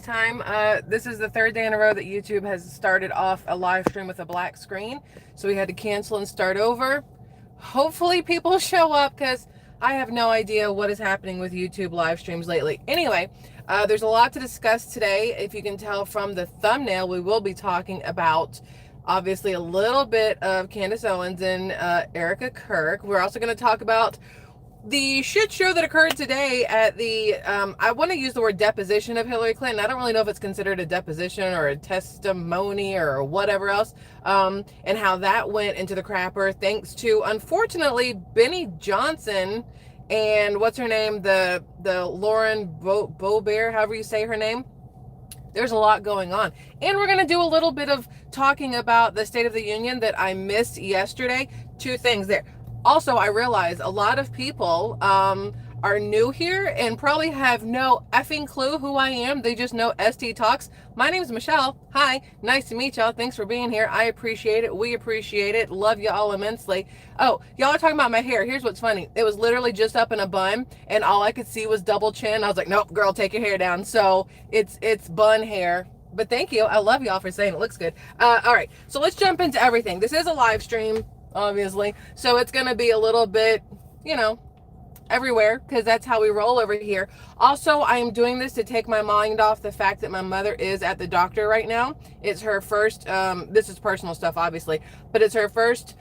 time. This is the third day in a row that YouTube has started off a live stream with a black screen. So we had to cancel and start over. Hopefully people show up because I have no idea what is happening with YouTube live streams lately. Anyway, there's a lot to discuss today. If you can tell from the thumbnail, we will be talking about obviously a little bit of Candace Owens and Erica Kirk. We're also going to talk about the shit show that occurred today at the, I want to use the word deposition of Hillary Clinton. I don't really know if it's considered a deposition or a testimony or whatever else, and how that went into the crapper thanks to, unfortunately, Benny Johnson and what's her name, the Lauren Boebert, however you say her name. There's a lot going on. And we're going to do a little bit of talking about the State of the Union that I missed yesterday. Two things there. Also, I realize a lot of people are new here and probably have no effing clue who I am. They just know ST Talks. My name is Michelle. Hi, nice to meet y'all. Thanks for being here. I appreciate it. We appreciate it. Love y'all immensely. Oh, y'all are talking about my hair. Here's what's funny. It was literally just up in a bun and all I could see was double chin. I was like, nope, girl, take your hair down. So it's bun hair. But thank you. I love y'all for saying it looks good. All right, so let's jump into everything. This is a live stream, obviously, so it's going to be a little bit, everywhere, because that's how we roll over here. Also, I am doing this to take my mind off the fact that my mother is at the doctor right now. It's her first, this is personal stuff, obviously, but it's her first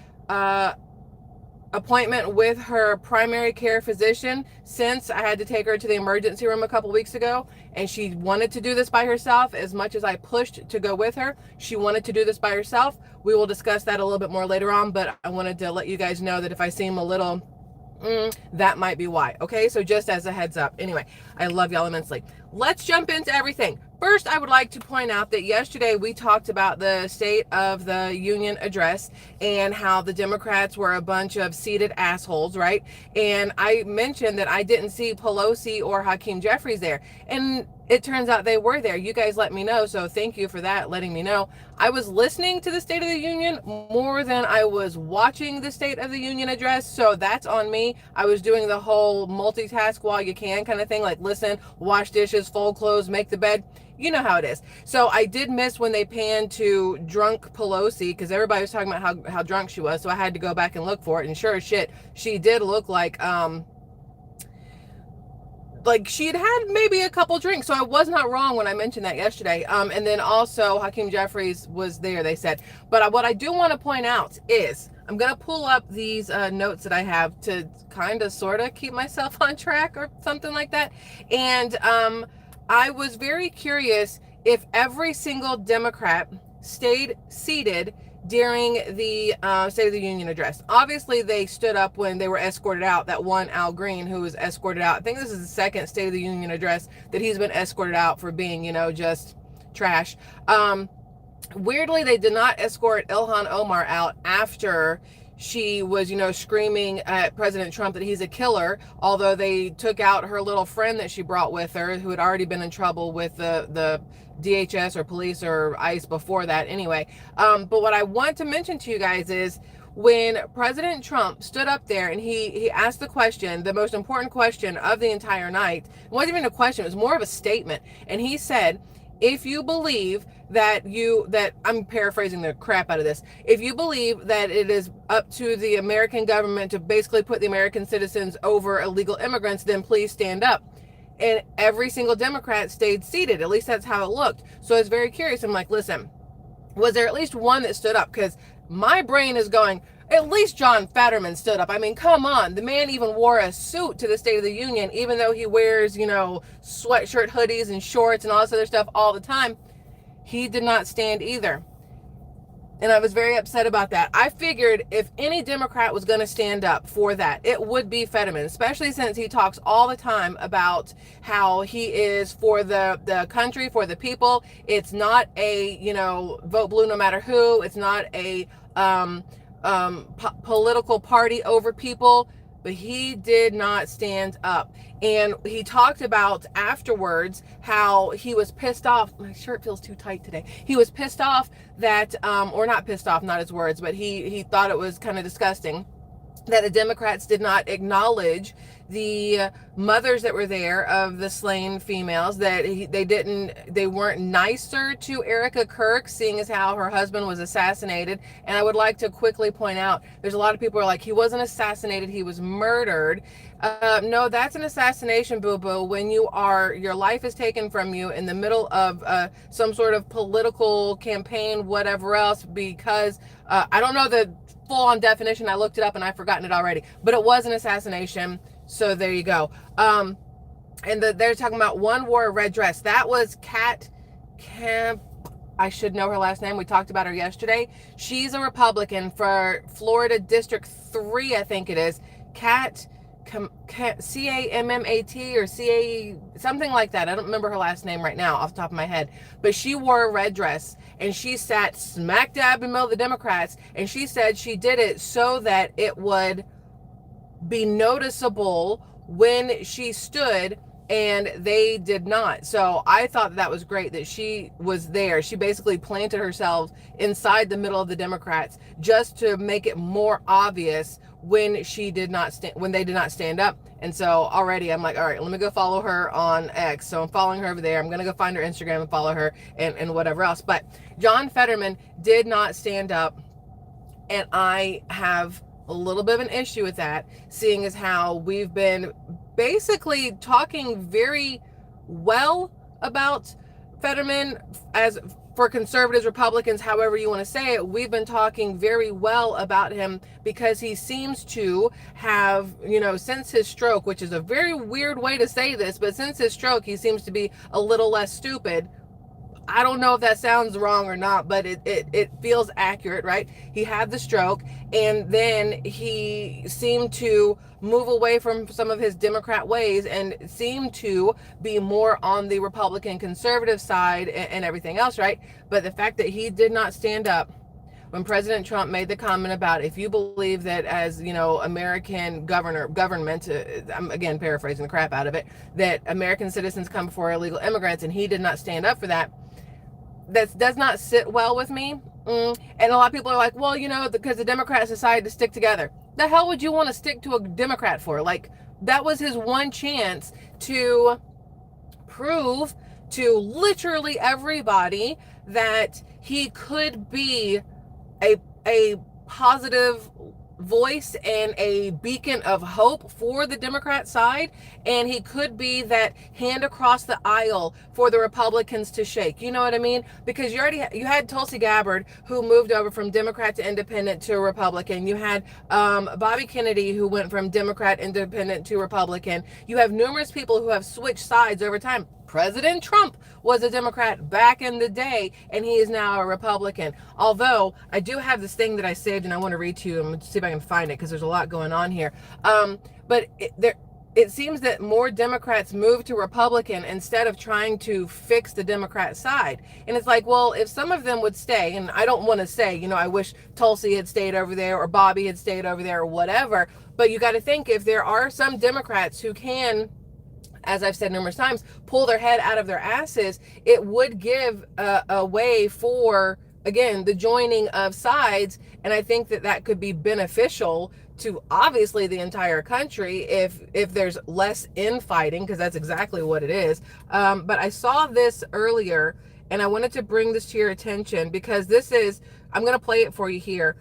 appointment with her primary care physician since I had to take her to the emergency room a couple weeks ago, and she wanted to do this by herself. As much as I pushed to go with her, she wanted to do this by herself. We will discuss that a little bit more later on, but I wanted to let you guys know that if I seem a little that might be why. Okay, so just as a heads up. Anyway, I love y'all immensely. Let's jump into everything. First, I would like to point out that yesterday we talked about the State of the Union address and how the Democrats were a bunch of seated assholes, right? And I mentioned that I didn't see Pelosi or Hakeem Jeffries there. And it turns out they were there. You guys let me know, so thank you for that, letting me know. I was listening to the State of the Union more than I was watching the State of the Union address, so that's on me. I was doing the whole multitask while you can kind of thing, like listen, wash dishes, fold clothes, make the bed. You know how it is. So I did miss when they panned to drunk Pelosi, because everybody was talking about how drunk she was, so I had to go back and look for it, and sure as shit, she did look like she had maybe a couple drinks, so I was not wrong when I mentioned that yesterday. And then also Hakeem Jeffries was there, they said. But what I do want to point out is I'm going to pull up these notes that I have to kind of sort of keep myself on track or something like that. And I was very curious if every single Democrat stayed seated during the State of the Union address. Obviously, they stood up when they were escorted out. That one Al Green who was escorted out. I think this is the second State of the Union address that he's been escorted out for being, just trash. Weirdly, they did not escort Ilhan Omar out after she was, screaming at President Trump that he's a killer, although they took out her little friend that she brought with her, who had already been in trouble with the DHS or police or ICE before that anyway. But what I want to mention to you guys is when President Trump stood up there and he asked the question, the most important question of the entire night, it wasn't even a question, it was more of a statement. And he said, if you believe that I'm paraphrasing the crap out of this, if you believe that it is up to the American government to basically put the American citizens over illegal immigrants, then please stand up. And every single Democrat stayed seated. At least that's how it looked. So I was very curious. I'm like, listen, was there at least one that stood up? Because my brain is going, at least John Fetterman stood up. I mean, come on. The man even wore a suit to the State of the Union, even though he wears, sweatshirt hoodies and shorts and all this other stuff all the time. He did not stand either. And I was very upset about that. I figured if any Democrat was going to stand up for that, it would be Fetterman, especially since he talks all the time about how he is for the country, for the people. It's not a, vote blue no matter who. It's not a political party over people. But he did not stand up. And he talked about afterwards how he was pissed off. My shirt feels too tight today. He was pissed off that, or not pissed off, not his words, but he thought it was kind of disgusting that the Democrats did not acknowledge the mothers that were there of the slain females, that they weren't nicer to Erica Kirk, seeing as how her husband was assassinated. And I would like to quickly point out, there's a lot of people who are like, he wasn't assassinated, he was murdered. No, that's an assassination, boo-boo, when your life is taken from you in the middle of some sort of political campaign, whatever else, because I don't know the full-on definition. I looked it up and I've forgotten it already, but it was an assassination. So there you go. And they're talking about one wore a red dress. That was Kat Camp. I should know her last name. We talked about her yesterday. She's a Republican for Florida District 3, I think it is. Kat C-A-M-M-A-T or C-A, something like that. I don't remember her last name right now off the top of my head. But she wore a red dress and she sat smack dab in the middle of the Democrats. And she said she did it so that it would be noticeable when she stood, and they did not. So I thought that was great that she was there. She basically planted herself inside the middle of the Democrats just to make it more obvious when they did not stand up. And so already I'm like, all right, let me go follow her on X. So I'm following her over there. I'm going to go find her Instagram and follow her and whatever else. But John Fetterman did not stand up, and I have a little bit of an issue with that, seeing as how we've been basically talking very well about Fetterman as for conservatives, Republicans, however you want to say it. We've been talking very well about him because he seems to have, since his stroke, which is a very weird way to say this, but since his stroke, he seems to be a little less stupid. I don't know if that sounds wrong or not, but it feels accurate, right? He had the stroke, and then he seemed to move away from some of his Democrat ways and seemed to be more on the Republican conservative side and everything else, right? But the fact that he did not stand up when President Trump made the comment about, if you believe that as, American government, I'm again paraphrasing the crap out of it, that American citizens come before illegal immigrants, and he did not stand up for that. That does not sit well with me. And a lot of people are like, well, because the Democrats decided to stick together. The hell would you want to stick to a Democrat for? Like, that was his one chance to prove to literally everybody that he could be a positive voice and a beacon of hope for the Democrat side, and he could be that hand across the aisle for the Republicans to shake. You know what I mean? Because you had Tulsi Gabbard, who moved over from Democrat to Independent to Republican. You had Bobby Kennedy, who went from Democrat, Independent to Republican. You have numerous people who have switched sides over time. President Trump was a Democrat back in the day, and he is now a Republican. Although I do have this thing that I saved, and I want to read to you. I'm going to see if I can find it because there's a lot going on here. But it seems that more Democrats move to Republican instead of trying to fix the Democrat side. And it's like, well, if some of them would stay, and I don't want to say, I wish Tulsi had stayed over there or Bobby had stayed over there or whatever. But you got to think, if there are some Democrats who can, as I've said numerous times, pull their head out of their asses, it would give a way for, again, the joining of sides. And I think that could be beneficial to obviously the entire country if there's less infighting, because that's exactly what it is. But I saw this earlier, and I wanted to bring this to your attention because I'm going to play it for you here.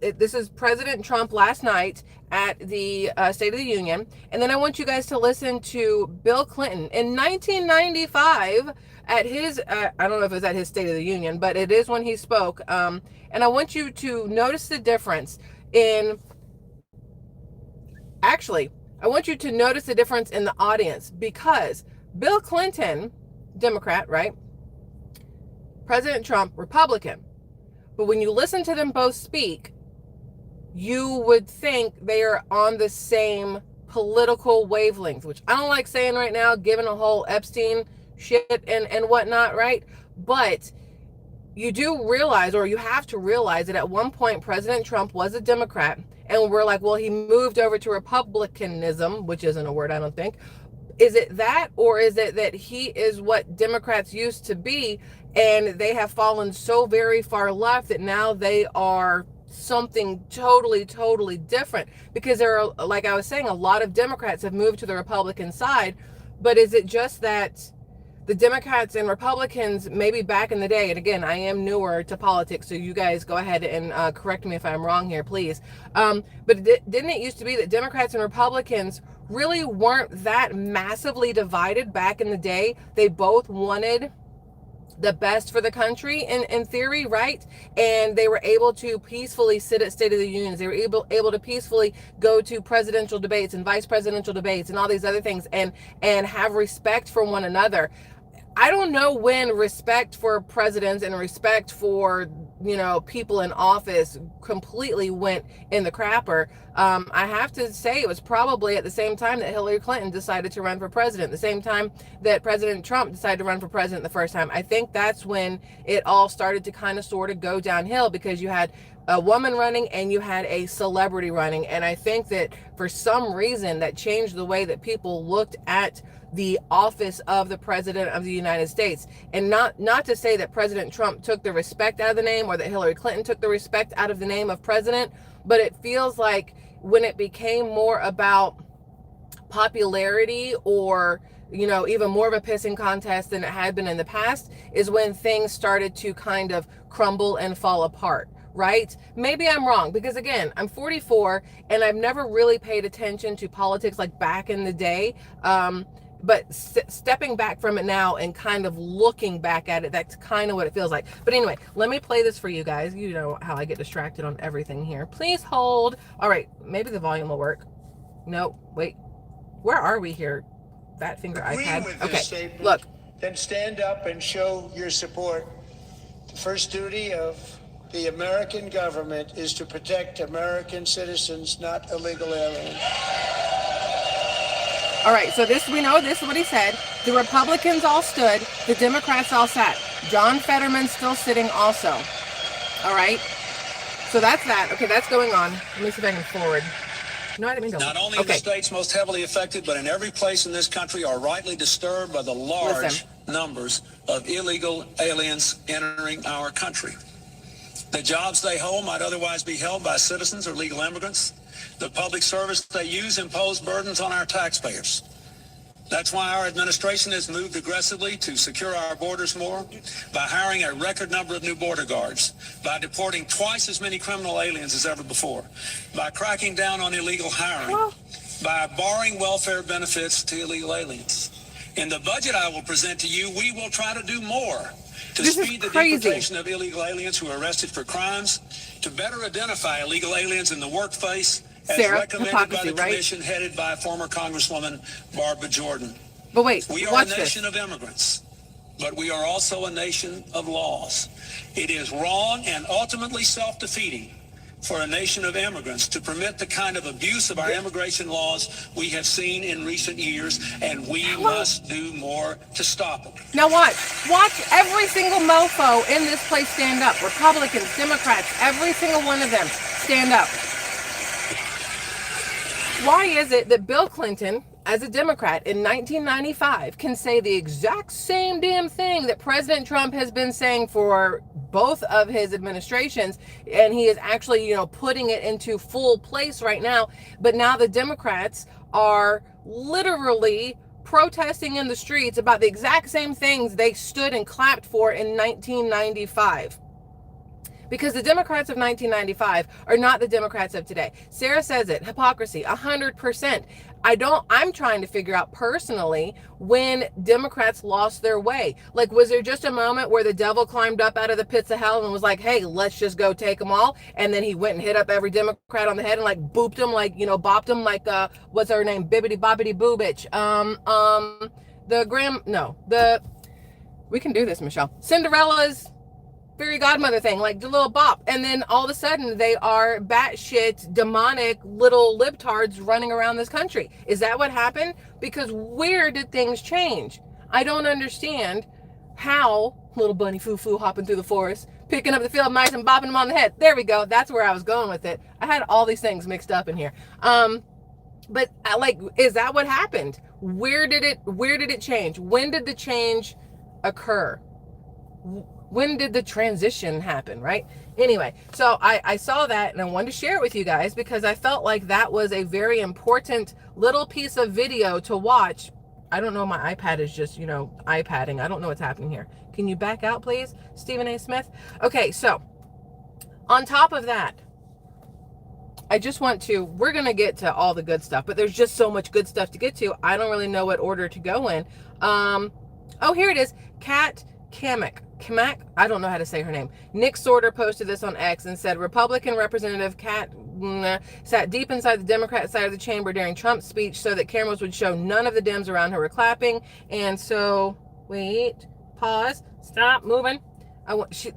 This is President Trump last night at the State of the Union. And then I want you guys to listen to Bill Clinton in 1995 at his, I don't know if it was at his State of the Union, but it is when he spoke. And I want you to notice the difference I want you to notice the difference in the audience, because Bill Clinton, Democrat, right? President Trump, Republican. But when you listen to them both speak, you would think they are on the same political wavelength, which I don't like saying right now, given a whole Epstein shit and whatnot, right? But you do realize, or you have to realize, that at one point President Trump was a Democrat, and we're like, well, he moved over to Republicanism, which isn't a word, I don't think. Is it that, or is it that he is what Democrats used to be, and they have fallen so very far left that now they are something totally different, because there are, like I was saying, a lot of Democrats have moved to the Republican side. But is it just that the Democrats and Republicans, maybe back in the day, and again, I am newer to politics, so you guys go ahead and correct me if I'm wrong here, please. But didn't it used to be that Democrats and Republicans really weren't that massively divided back in the day? They both wanted the best for the country in theory, right? And they were able to peacefully sit at State of the Unions. They were able to peacefully go to presidential debates and vice presidential debates and all these other things, and have respect for one another. I don't know when respect for presidents and respect for, people in office completely went in the crapper. I have to say it was probably at the same time that Hillary Clinton decided to run for president, the same time that President Trump decided to run for president the first time. I think that's when it all started to kind of sort of go downhill, because you had a woman running and you had a celebrity running. And I think that for some reason that changed the way that people looked at the office of the president of the United States. And not to say that President Trump took the respect out of the name, or that Hillary Clinton took the respect out of the name of president, but it feels like when it became more about popularity, or even more of a pissing contest than it had been in the past, is when things started to kind of crumble and fall apart. Right? Maybe I'm wrong, because again, I'm 44 and I've never really paid attention to politics like back in the day. But stepping back from it now and kind of looking back at it, that's kind of what it feels like. But anyway, let me play this for you guys. You know how I get distracted on everything here. Please hold. All right, maybe the volume will work. No, wait. Where are we here? Fat finger iPad. Okay, look. Then stand up and show your support. The first duty of the American government is to protect American citizens, not illegal aliens. All right, so we know this is what he said. The Republicans all stood, the Democrats all sat. John Fetterman's still sitting also. All right, so that's that. Okay, that's going on. Let me see if I can forward. No, I didn't mean to. Not only in the states most heavily affected, but in every place in this country are rightly disturbed by the large numbers of illegal aliens entering our country. The jobs they hold might otherwise be held by citizens or legal immigrants. The public service they use impose burdens on our taxpayers. That's why our administration has moved aggressively to secure our borders more, by hiring a record number of new border guards, by deporting twice as many criminal aliens as ever before, by cracking down on illegal hiring, by barring welfare benefits to illegal aliens. In the budget I will present to you, we will try to do more to speed the deportation of illegal aliens who are arrested for crimes, to better identify illegal aliens in the workplace, as recommended by the commission headed by former Congresswoman Barbara Jordan. But wait, we are a nation of immigrants, but we are also a nation of laws. It is wrong and ultimately self-defeating for a nation of immigrants to permit the kind of abuse of our immigration laws we have seen in recent years, and we must do more to stop it. Now watch every single mofo in this place stand up. Republicans, Democrats, every single one of them stand up. Why is it that Bill Clinton, as a Democrat in 1995, can say the exact same damn thing that President Trump has been saying for both of his administrations, and he is actually, putting it into full place right now, but now the Democrats are literally protesting in the streets about the exact same things they stood and clapped for in 1995. Because the Democrats of 1995 are not the Democrats of today. Sarah says it, hypocrisy, 100%. I'm trying to figure out personally when Democrats lost their way. Like, was there just a moment where the devil climbed up out of the pits of hell and was like, hey, let's just go take them all? And then he went and hit up every Democrat on the head and like booped them, like, bopped them like, what's her name? Bibbity boppity boo bitch. We can do this, Michelle. Cinderella's fairy godmother thing, like the little bop, and then all of a sudden they are batshit demonic little libtards running around this country. Is that what happened? Because where did things change? I don't understand how little bunny foo-foo hopping through the forest, picking up the field mice and bopping them on the head. There we go. That's where I was going with it. I had all these things mixed up in here. But is that what happened? Where did it change? When did the change occur? when did the transition happen, right? Anyway, so I saw that and I wanted to share it with you guys because I felt like that was a very important little piece of video to watch. I don't know, my iPad is just, iPadding. I don't know what's happening here. Can you back out, please, Stephen A. Smith? Okay, so on top of that, we're going to get to all the good stuff, but there's just so much good stuff to get to. I don't really know what order to go in. Oh, here it is. Kat Kamak, I don't know how to say her name. Nick Sorter posted this on X and said, Republican Representative Kat sat deep inside the Democrat side of the chamber during Trump's speech so that cameras would show none of the Dems around her were clapping. And so, wait, pause, stop moving.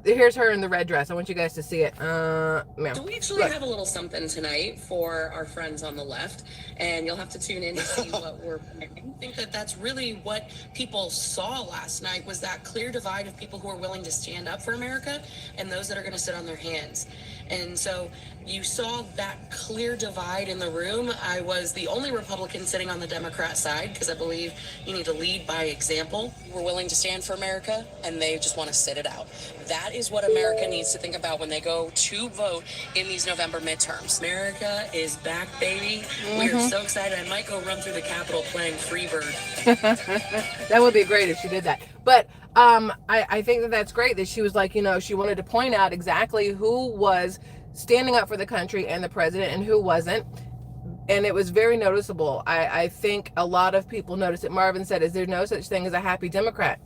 Here's her in the red dress. I want you guys to see it. So we actually have a little something tonight for our friends on the left, and you'll have to tune in to see what we're planning. I think that that's really what people saw last night, was that clear divide of people who are willing to stand up for America and those that are going to sit on their hands. And so you saw that clear divide in the room. I was the only Republican sitting on the Democrat side because I believe you need to lead by example. We're willing to stand for America, and they just want to sit it out. That is what America needs to think about when they go to vote in these November midterms. America is back, baby. We are so excited. I might go run through the Capitol playing Freebird. That would be great if she did that. But I think that that's great that she was like, she wanted to point out exactly who was standing up for the country and the president and who wasn't. And it was very noticeable. I think a lot of people noticed it. Marvin said, is there no such thing as a happy Democrat?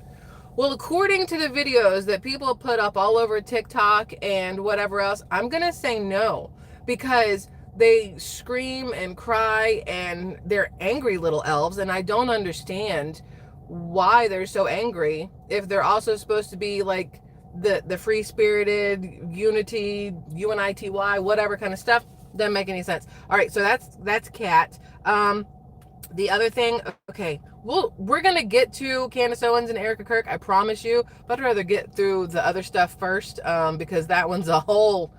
Well, according to the videos that people put up all over TikTok and whatever else, I'm going to say no, because they scream and cry and they're angry little elves. And I don't understand why they're so angry if they're also supposed to be like the free-spirited unity, UNITY, whatever kind of stuff. Doesn't make any sense. All right, so that's Kat. The other thing, okay, we're gonna get to Candace Owens and Erica Kirk, I promise you, but I'd rather get through the other stuff first, because that one's a whole,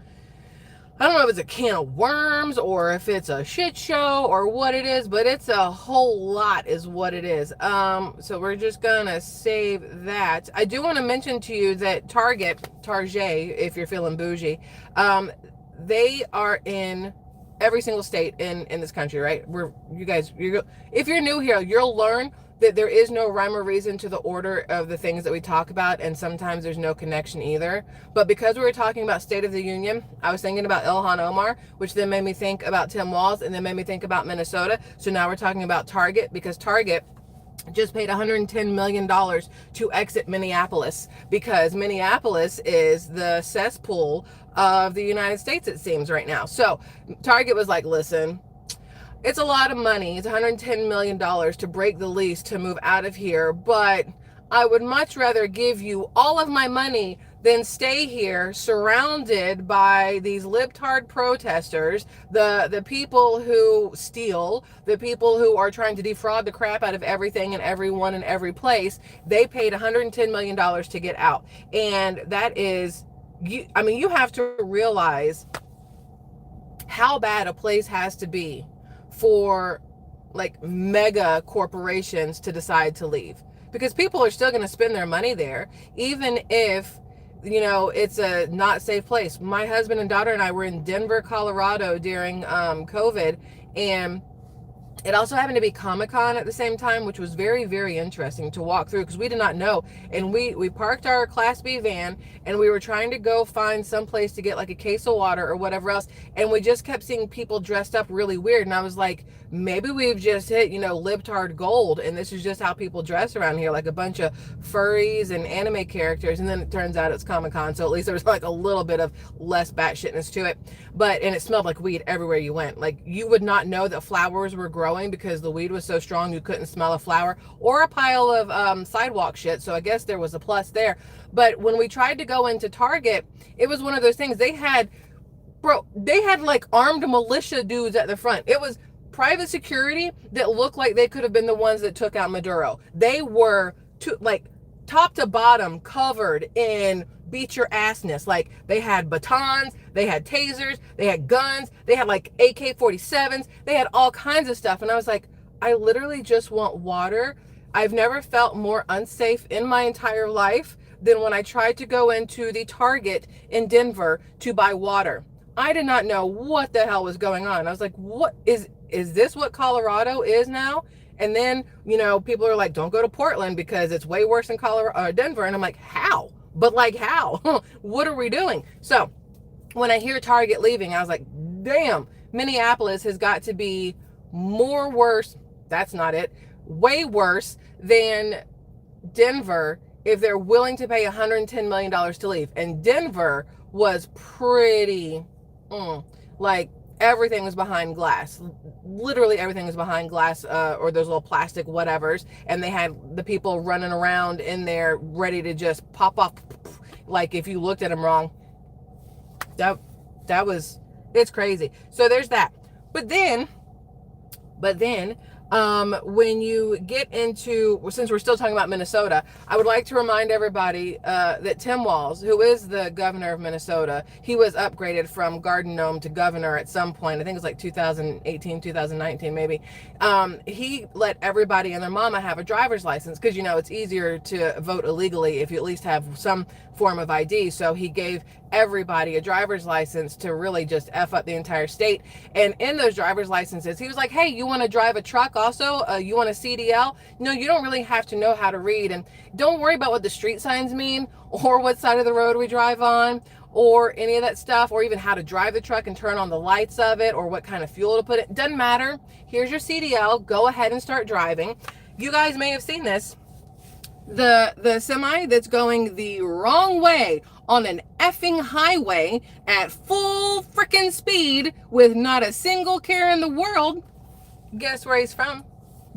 I don't know if it's a can of worms or if it's a shit show or what it is, but it's a whole lot is what it is. So we're just gonna save that. I do want to mention to you that Target, if you're feeling bougie, they are in every single state in this country, right? If you're new here, you'll learn that there is no rhyme or reason to the order of the things that we talk about, and sometimes there's no connection either. But because we were talking about State of the Union, I was thinking about Ilhan Omar, which then made me think about Tim Walz, and then made me think about Minnesota. So now we're talking about Target, because Target just paid $110 million to exit Minneapolis, because Minneapolis is the cesspool of the United States, it seems, right now. So Target was like, listen, it's a lot of money. It's $110 million to break the lease to move out of here, but I would much rather give you all of my money than stay here surrounded by these libtard protesters, the people who steal, the people who are trying to defraud the crap out of everything and everyone in every place. They paid $110 million to get out. And that is, you have to realize how bad a place has to be for like mega corporations to decide to leave, because people are still going to spend their money there, even if it's a not safe place. My husband and daughter and I were in Denver, Colorado during COVID, and it also happened to be Comic-Con at the same time, which was very, very interesting to walk through, because we did not know. And we parked our Class B van, and we were trying to go find some place to get like a case of water or whatever else. And we just kept seeing people dressed up really weird. And I was like, maybe we've just hit, libtard gold, and this is just how people dress around here, like a bunch of furries and anime characters. And then it turns out it's Comic-Con, so at least there was like a little bit of less batshitness to it. And it smelled like weed everywhere you went. Like, you would not know that flowers were growing because the weed was so strong you couldn't smell a flower or a pile of sidewalk shit. So I guess there was a plus there. But when we tried to go into Target, it was one of those things. They had like armed militia dudes at the front. It was private security that looked like they could have been the ones that took out Maduro. They were top to bottom covered in beat your assness. Like, they had batons, they had tasers, they had guns, they had like AK-47s, they had all kinds of stuff. And I was like, I literally just want water. I've never felt more unsafe in my entire life than when I tried to go into the Target in Denver to buy water. I did not know what the hell was going on. I was like, what is this what Colorado is now? And then, people are like, don't go to Portland because it's way worse than Denver. And I'm like, how? But like, how? What are we doing? So when I hear Target leaving, I was like, damn, Minneapolis has got to be more worse. That's not it. Way worse than Denver if they're willing to pay $110 million to leave. And Denver was pretty, like everything was behind glass. Literally everything was behind glass, or those little plastic whatevers. And they had the people running around in there ready to just pop off. Like if you looked at them wrong, it's crazy. So there's that. But then, when you get into, since we're still talking about Minnesota, I would like to remind everybody that Tim Walz, who is the governor of Minnesota, he was upgraded from garden gnome to governor at some point. I think it was like 2018, 2019, maybe. He let everybody and their mama have a driver's license because, it's easier to vote illegally if you at least have some form of ID. So he gave everybody a driver's license to really just F up the entire state. And in those driver's licenses, he was like, hey, you want to drive a truck also? You want a CDL? No, you don't really have to know how to read. And don't worry about what the street signs mean or what side of the road we drive on or any of that stuff, or even how to drive the truck and turn on the lights of it or what kind of fuel to put it. Doesn't matter. Here's your CDL. Go ahead and start driving. You guys may have seen this. The semi that's going the wrong way on an effing highway at full freaking speed with not a single care in the world. Guess where he's from?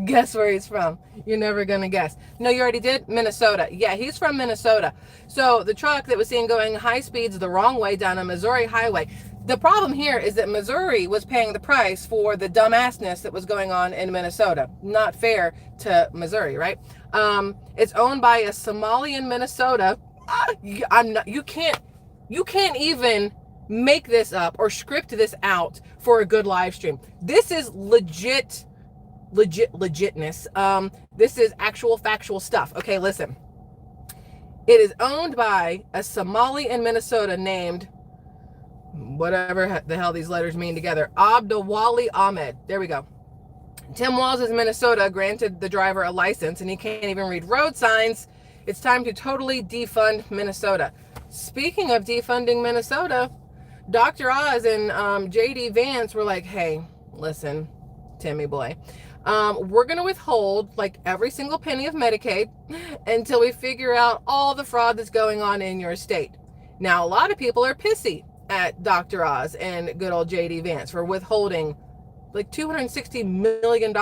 Guess where he's from? You're never gonna guess. No, you already did? Minnesota. Yeah, he's from Minnesota. So the truck that was seen going high speeds the wrong way down a Missouri highway. The problem here is that Missouri was paying the price for the dumbassness that was going on in Minnesota. Not fair to Missouri, right? It's owned by a Somali in Minnesota. You can't even make this up or script this out for a good live stream. This is legitness. This is actual factual stuff. Okay, listen. It is owned by a Somali in Minnesota named whatever the hell these letters mean together. Abdulwali Ahmed. There we go. Tim Walz is Minnesota granted the driver a license and he can't even read road signs. It's time to totally defund Minnesota. Speaking of defunding Minnesota, Dr. Oz and JD Vance were like, hey, listen, Timmy boy, we're going to withhold like every single penny of Medicaid until we figure out all the fraud that's going on in your state. Now, a lot of people are pissy at Dr. Oz and good old JD Vance for withholding like $260 million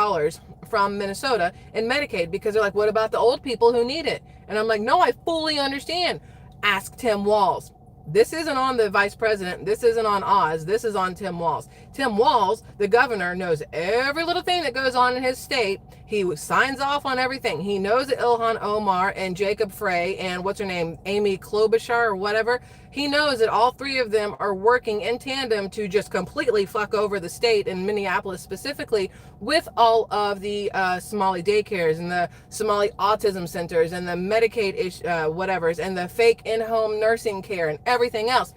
from Minnesota in Medicaid because they're like, what about the old people who need it? And I'm like, no, I fully understand. Ask Tim Walz. This isn't on the vice president. This isn't on Oz. This is on Tim Walz. Tim Walz, the governor, knows every little thing that goes on in his state. He signs off on everything. He knows that Ilhan Omar and Jacob Frey and what's her name, Amy Klobuchar or whatever, he knows that all three of them are working in tandem to just completely fuck over the state and Minneapolis specifically with all of the Somali daycares and the Somali autism centers and the Medicaid whatevers and the fake in-home nursing care and everything else.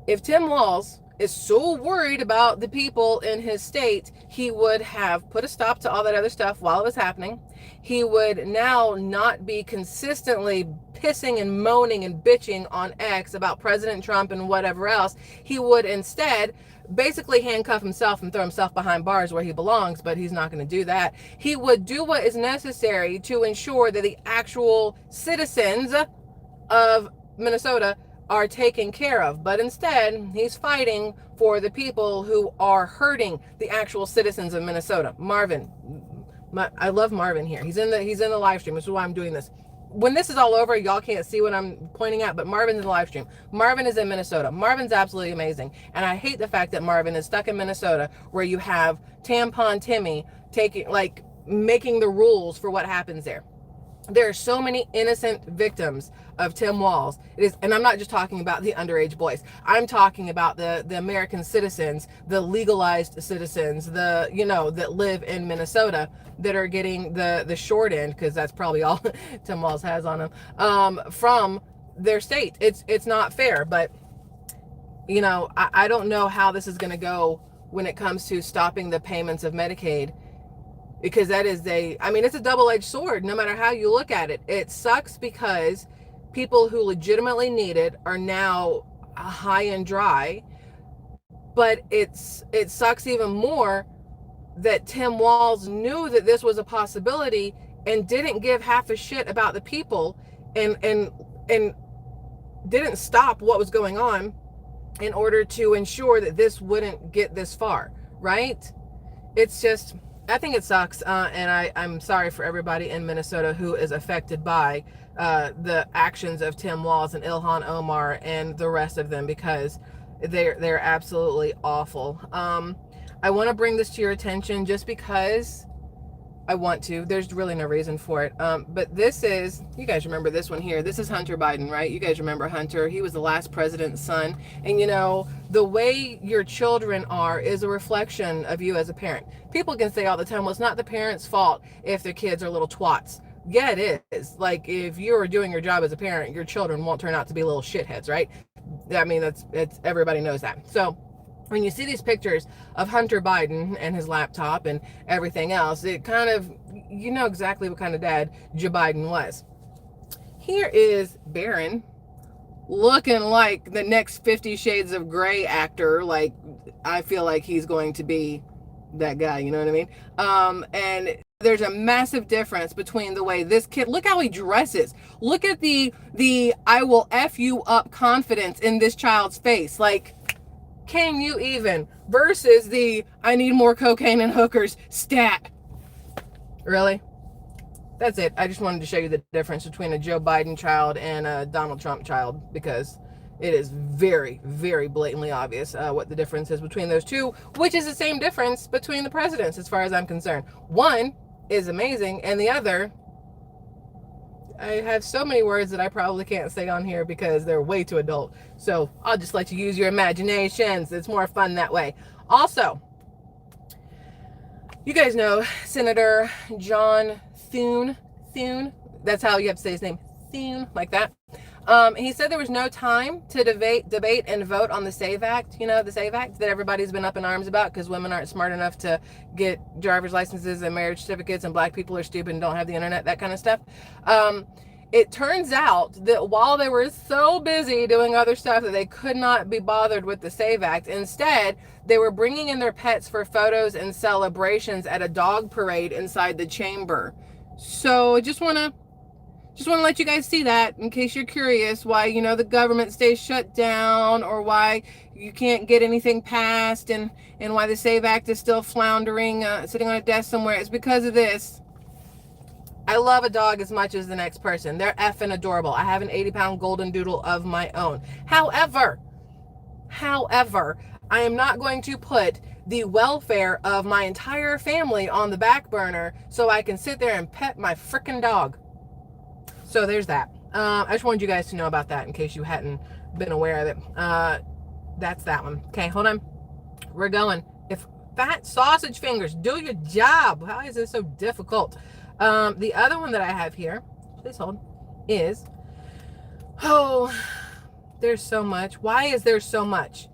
If Tim Walz is so worried about the people in his state, he would have put a stop to all that other stuff while it was happening. He would now not be consistently pissing and moaning and bitching on X about President Trump and whatever else. He would instead basically handcuff himself and throw himself behind bars where he belongs, but he's not going to do that. He would do what is necessary to ensure that the actual citizens of Minnesota are taken care of, but instead he's fighting for the people who are hurting the actual citizens of Minnesota. Marvin, I love Marvin here. He's in the live stream. This is why I'm doing this. When this is all over, y'all can't see what I'm pointing at, but Marvin's in the live stream. Marvin is in Minnesota. Marvin's absolutely amazing, and I hate the fact that Marvin is stuck in Minnesota, where you have Tampon Timmy making the rules for what happens there. There are so many innocent victims of Tim Walz. It is, and I'm not just talking about the underage boys. I'm talking about the American citizens, the legalized citizens, the, you know, that live in Minnesota that are getting the short end, because that's probably all Tim Walz has on them, from their state. It's not fair, but you know, I don't know how this is going to go when it comes to stopping the payments of Medicaid, because that is it's a double-edged sword no matter how you look at it. It sucks because people who legitimately need it are now high and dry, but it sucks even more that Tim Walz knew that this was a possibility and didn't give half a shit about the people, and didn't stop what was going on in order to ensure that this wouldn't get this far, right? It's just, I think it sucks, and I'm sorry for everybody in Minnesota who is affected by the actions of Tim Walz and Ilhan Omar and the rest of them, because they're absolutely awful. I want to bring this to your attention just because I want to. There's really no reason for it. But this is, you guys remember this one here. This is Hunter Biden, right? You guys remember Hunter. He was the last president's son. And you know, the way your children are is a reflection of you as a parent. People can say all the time, well, it's not the parents' fault if their kids are little twats. Yeah, it is. Like, if you're doing your job as a parent, your children won't turn out to be little shitheads, right? I mean, it's everybody knows that. So when you see these pictures of Hunter Biden and his laptop and everything else, it kind of, you know exactly what kind of dad Joe Biden was. Here is Barron looking like the next 50 Shades of Grey actor. Like, I feel like he's going to be that guy, you know what I mean? And there's a massive difference between the way this kid, look how he dresses. Look at the I will F you up confidence in this child's face. Like, can you even? Versus the I need more cocaine and hookers stat. Really? That's it. I just wanted to show you the difference between a Joe Biden child and a Donald Trump child, because it is very, very blatantly obvious what the difference is between those two, which is the same difference between the presidents as far as I'm concerned. One is amazing, and the other, I have so many words that I probably can't say on here because they're way too adult. So I'll just let you use your imaginations. It's more fun that way. Also, you guys know Senator John Thune. That's how you have to say his name. Thune, like that. He said there was no time to debate and vote on the SAVE Act. You know, the SAVE Act that everybody's been up in arms about because women aren't smart enough to get driver's licenses and marriage certificates, and black people are stupid and don't have the internet, that kind of stuff. It turns out that while they were so busy doing other stuff that they could not be bothered with the SAVE Act, instead, they were bringing in their pets for photos and celebrations at a dog parade inside the chamber. So I just want to let you guys see that in case you're curious why, you know, the government stays shut down, or why you can't get anything passed, and why the SAVE Act is still floundering, sitting on a desk somewhere. It's because of this. I love a dog as much as the next person. They're effing adorable. I have an 80-pound golden doodle of my own. However, I am not going to put the welfare of my entire family on the back burner so I can sit there and pet my freaking dog. So there's that. I just wanted you guys to know about that in case you hadn't been aware of it. That's that one. Okay, hold on. We're going. If fat sausage fingers, do your job. How is this so difficult? The other one that I have here, please hold, is, oh, there's so much. Why is there so much?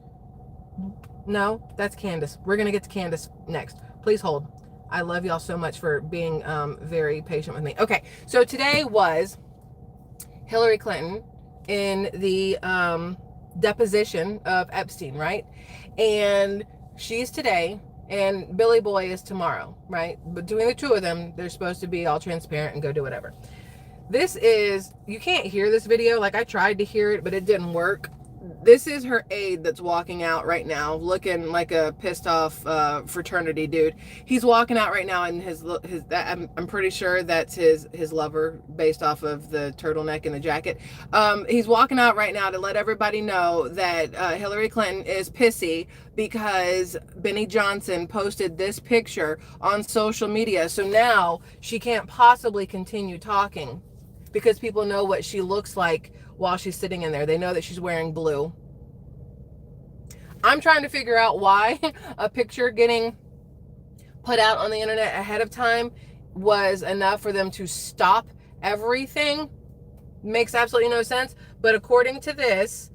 No, that's Candace. We're going to get to Candace next. Please hold. I love y'all so much for being very patient with me. Okay, so today was Hillary Clinton in the deposition of Epstein, right? And she's today, and Billy Boy is tomorrow, right? But between the two of them, they're supposed to be all transparent and go do whatever. This is, you can't hear this video. Like, I tried to hear it, but it didn't work. this is her aide that's walking out right now, looking like a pissed off fraternity dude. He's walking out right now, and I'm pretty sure that's his lover, based off of the turtleneck and the jacket. He's walking out right now to let everybody know that Hillary Clinton is pissy because Benny Johnson posted this picture on social media. So now she can't possibly continue talking because people know what she looks like while she's sitting in there. They know that she's wearing blue. I'm trying to figure out why a picture getting put out on the internet ahead of time was enough for them to stop everything. Makes absolutely no sense. But according to this,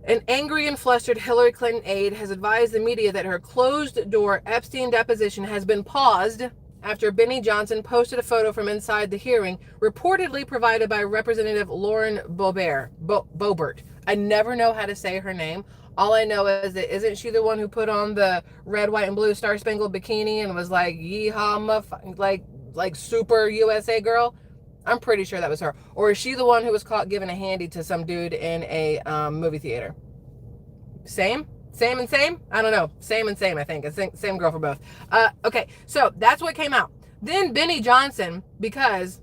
an angry and flustered Hillary Clinton aide has advised the media that her closed-door Epstein deposition has been paused after Benny Johnson posted a photo from inside the hearing, reportedly provided by Representative Lauren Boebert. I never know how to say her name. All I know is that isn't she the one who put on the red, white, and blue Star-Spangled Bikini and was like, yeehaw, like super USA girl? I'm pretty sure that was her. Or is she the one who was caught giving a handy to some dude in a movie theater? Same? Same and same? I don't know. Same and same, I think. It's same girl for both. Okay, so that's what came out. Then Benny Johnson, because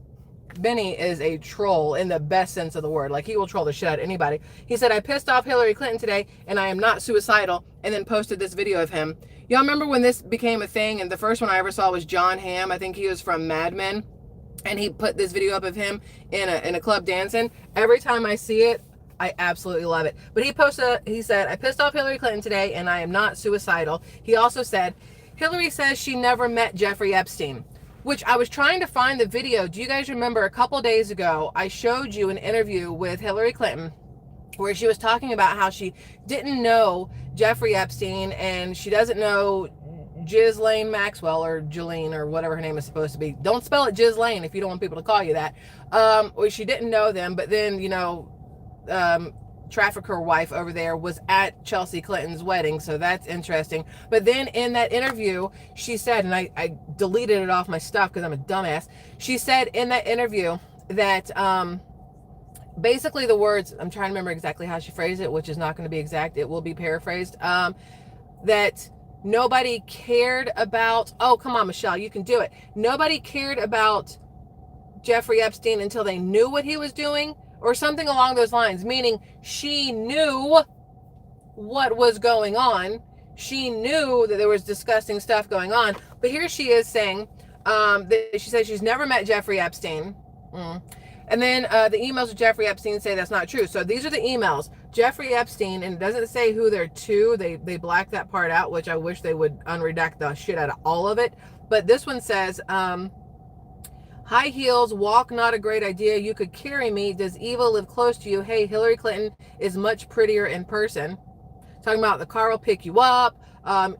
Benny is a troll in the best sense of the word. Like, he will troll the shit out of anybody. He said, I pissed off Hillary Clinton today, and I am not suicidal, and then posted this video of him. Y'all remember when this became a thing, and the first one I ever saw was John Hamm. I think he was from Mad Men. And he put this video up of him in a club dancing. Every time I see it, I absolutely love it. But he said, I pissed off Hillary Clinton today and I am not suicidal. He also said, Hillary says she never met Jeffrey Epstein, which I was trying to find the video. Do you guys remember a couple days ago, I showed you an interview with Hillary Clinton where she was talking about how she didn't know Jeffrey Epstein and she doesn't know Ghislaine Maxwell or Jolene or whatever her name is supposed to be. Don't spell it Ghislaine if you don't want people to call you that. Or she didn't know them, but then, trafficker wife over there was at Chelsea Clinton's wedding, so that's interesting. But then in that interview, she said, and I deleted it off my stuff because I'm a dumbass. She said in that interview that basically the words, I'm trying to remember exactly how she phrased it, which is not going to be exact. It will be paraphrased. That nobody cared about, oh, come on, Michelle, you can do it. Nobody cared about Jeffrey Epstein until they knew what he was doing, or something along those lines, meaning she knew what was going on. She knew that there was disgusting stuff going on. But here she is saying that she says she's never met Jeffrey Epstein. And then the emails of Jeffrey Epstein say that's not true. So these are the emails. Jeffrey Epstein, and it doesn't say who they're to. They blacked that part out, which I wish they would unredact the shit out of all of it. But this one says, high heels, walk not a great idea. You could carry me. Does Eva live close to you? Hey, Hillary Clinton is much prettier in person. Talking about the car will pick you up.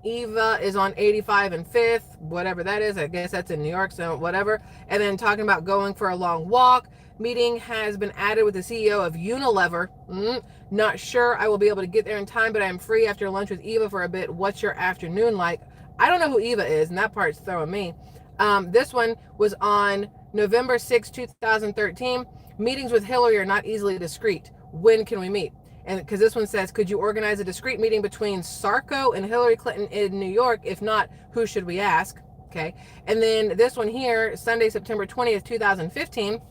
Eva is on 85 and 5th, whatever that is. I guess that's in New York, so whatever. And then talking about going for a long walk. Meeting has been added with the CEO of Unilever. Not sure I will be able to get there in time, but I am free after lunch with Eva for a bit. What's your afternoon like? I don't know who Eva is, and that part's throwing me. This one was on November 6, 2013. Meetings with Hillary are not easily discreet. When can we meet? And because this one says, could you organize a discreet meeting between Sarko and Hillary Clinton in New York? If not, who should we ask? Okay. And then this one here, Sunday, September 20th, 2015.